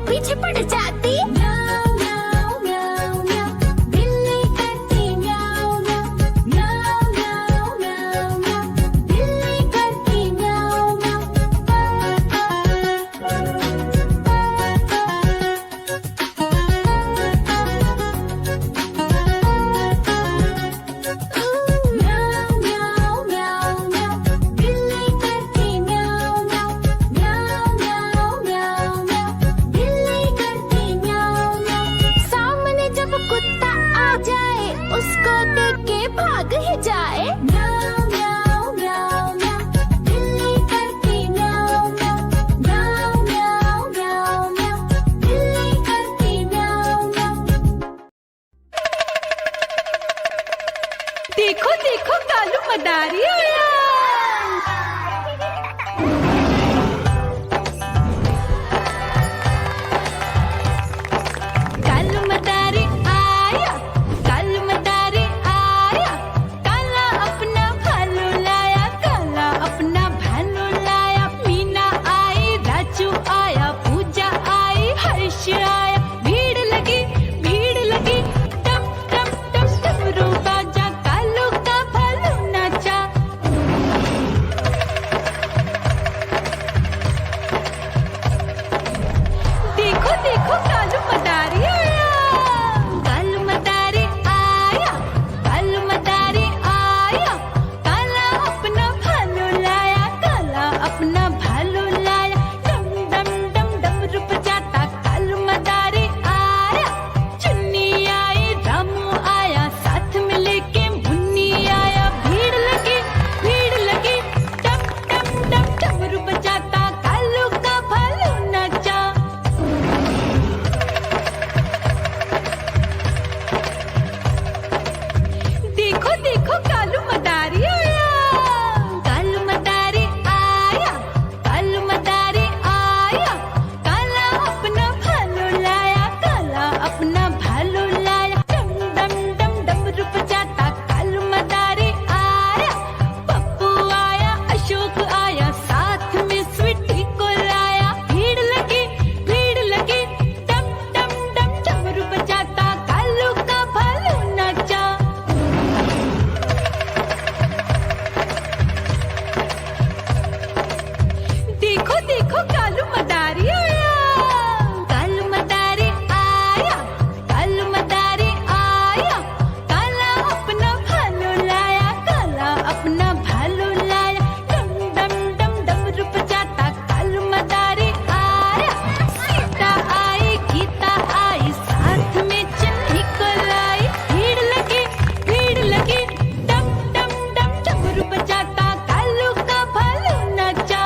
पीछे पड़ जाती। म्याऊ म्याऊ म्याऊ म्याऊ, बिल्ली करती म्याऊ म्याऊ। म्याऊ म्याऊ म्याऊ म्याऊ, बिल्ली करती म्याऊ म्याऊ। म्याऊ म्याऊ म्याऊ म्याऊ, बिल्ली करती म्याऊ म्याऊ। म्याऊ म्याऊ म्याऊ म्याऊ, बिल्ली करती म्याऊ म्याऊ। सामने जब कुत्ता आ जाए उसको देख के भाग ही जाए। म्याऊ म्याऊ म्याऊ म्याऊ, बिल्ली करती म्याऊ म्याऊ। म्याऊ म्याऊ म्याऊ म्याऊ, बिल्ली करती म्याऊ म्याऊ। देखो देखो कालू मदारी आया। कालू मदारी आया, कालू मदारी आया। काला अपना भालू लाया, काला अपना भालू लाया। मीना आई, राजू आया, पूजा आई, हर्ष आया। भीड़ लगी टप टप टप डमरू बाजा, कालू का भालू नाचा। देखो देखो कालू मदारी आया, कालू मदारी आया, कालू मदारी आया। काला अपना भालू लाया, काला अपना भालू लाया। डम डम डम डमरू बजाता कालू मदारी आया। चुन्नी आई, रामू आया, साथ में लेके मुन्नी आया। भीड़ लगी टप टप टप डमरू बजाता कालू का भालू नाचा। देखो देखो कालू मदारी आया, कालू मदारी आया, कालू मदारी आया। काला अपना भालू लाया, काला अपना भालू लाया। डम डम डम डमरू बजाता कालू मदारी आया। पप्पू आया, अशोक आया, साथ में स्वीटी को लाया। भीड़ लगी डम डम डम डमरू बजाता कालू का भालू नाचा। देखो देखो कालू मदारी आया, कालू मदारी आया, कालू मदारी आया। काला अपना भालू लाया, काला अपना भालू लाया। डम डम डम डमरू बजाता कालू मदारी आया। सीता आई, गीता आई, साथ में चन्नी को लाई। भीड़ लगी डम डम डम डमरू बजाता कालू का भालू नाचा।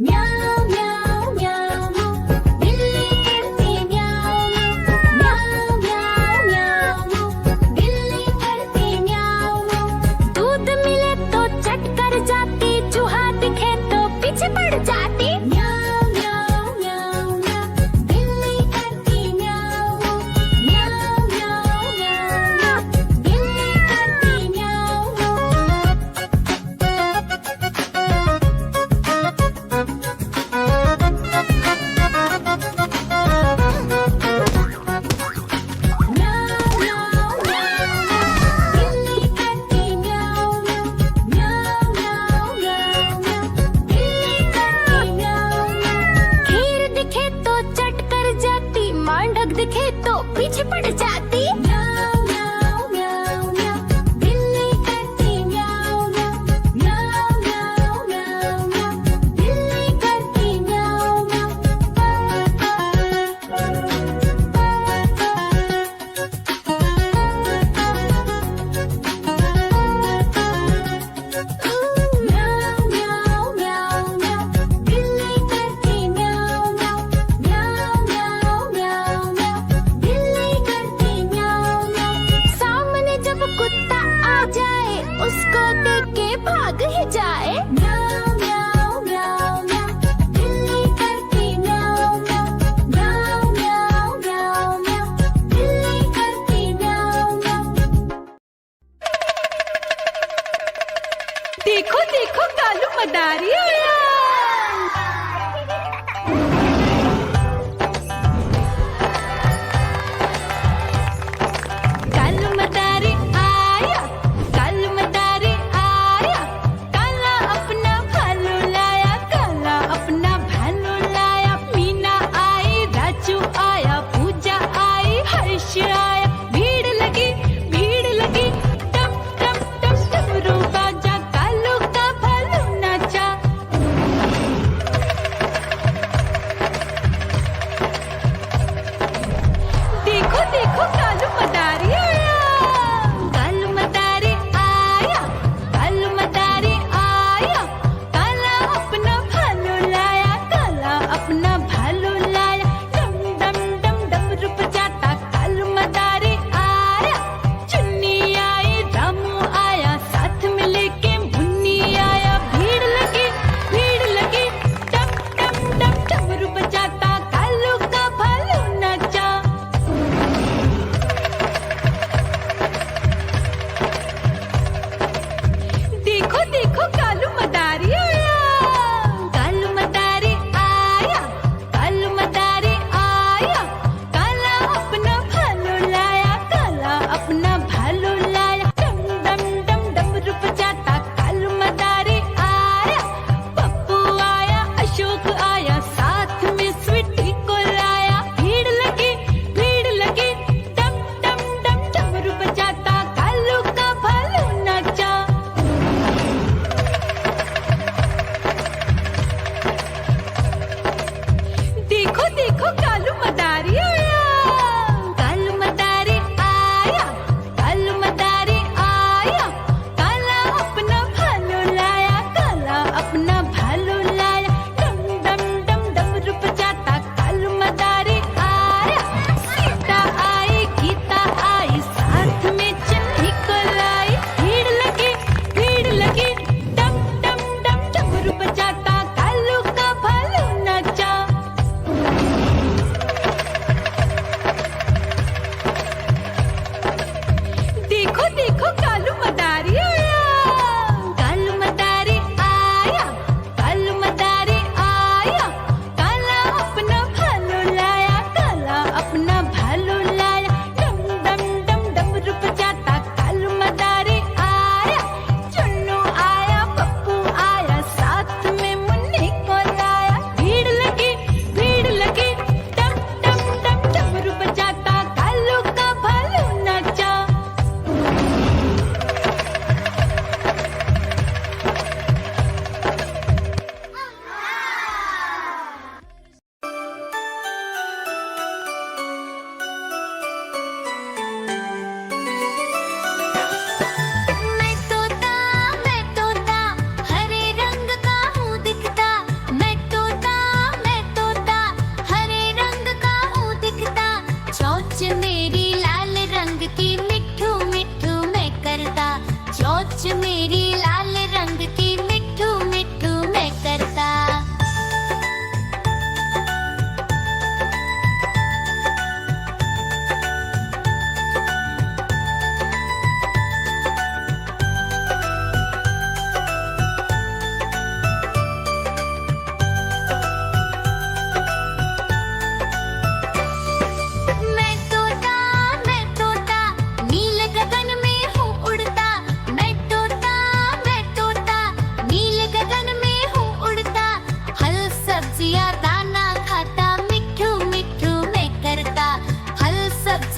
म्याऊ म्याऊ म्याऊ बिल्ली करती म्याऊ म्याऊ म्याऊ म्याऊ बिल्ली करती म्याऊ दूध मिले तो चट कर जाती चूहा दिखे तो पीछे पड़ जाती म्याऊ म्याऊ म्याऊ म्याऊ बिल्ली करती म्याऊ म्याऊ म्याऊ म्याऊ बिल्ली करती म्याऊ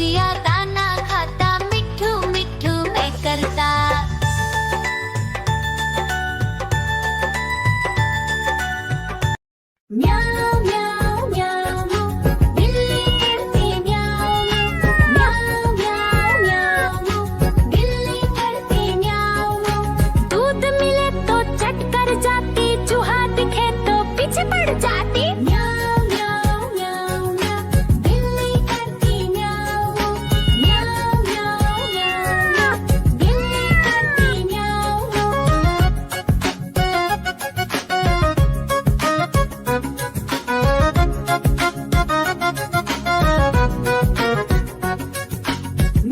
पड़ोसिया ताना खाता, मिठू मिठू मैं करता। म्याऊं म्याऊं म्याऊं बिल्ली करती म्याऊं म्याऊं म्याऊं म्याऊं बिल्ली करती म्याऊं। दूध मिले तो चट कर जाती, चूहा दिखे तो पीछे पड़ जाती। म्याऊं म्याऊं म्याऊं म्याऊं बिल्ली करती म्याऊं म्याऊं म्याऊं म्याऊं बिल्ली करती म्याऊं।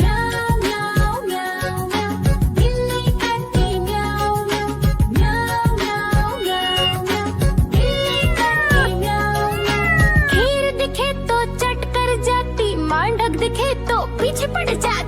म्याऊं म्याऊं म्याऊं म्याऊं बिल्ली करती म्याऊं म्याऊं म्याऊं म्याऊं म्याऊं बिल्ली करती म्याऊं। खीर दिखे तो चट कर जाती, मांडक दिखे तो पीछे पड़ जाती।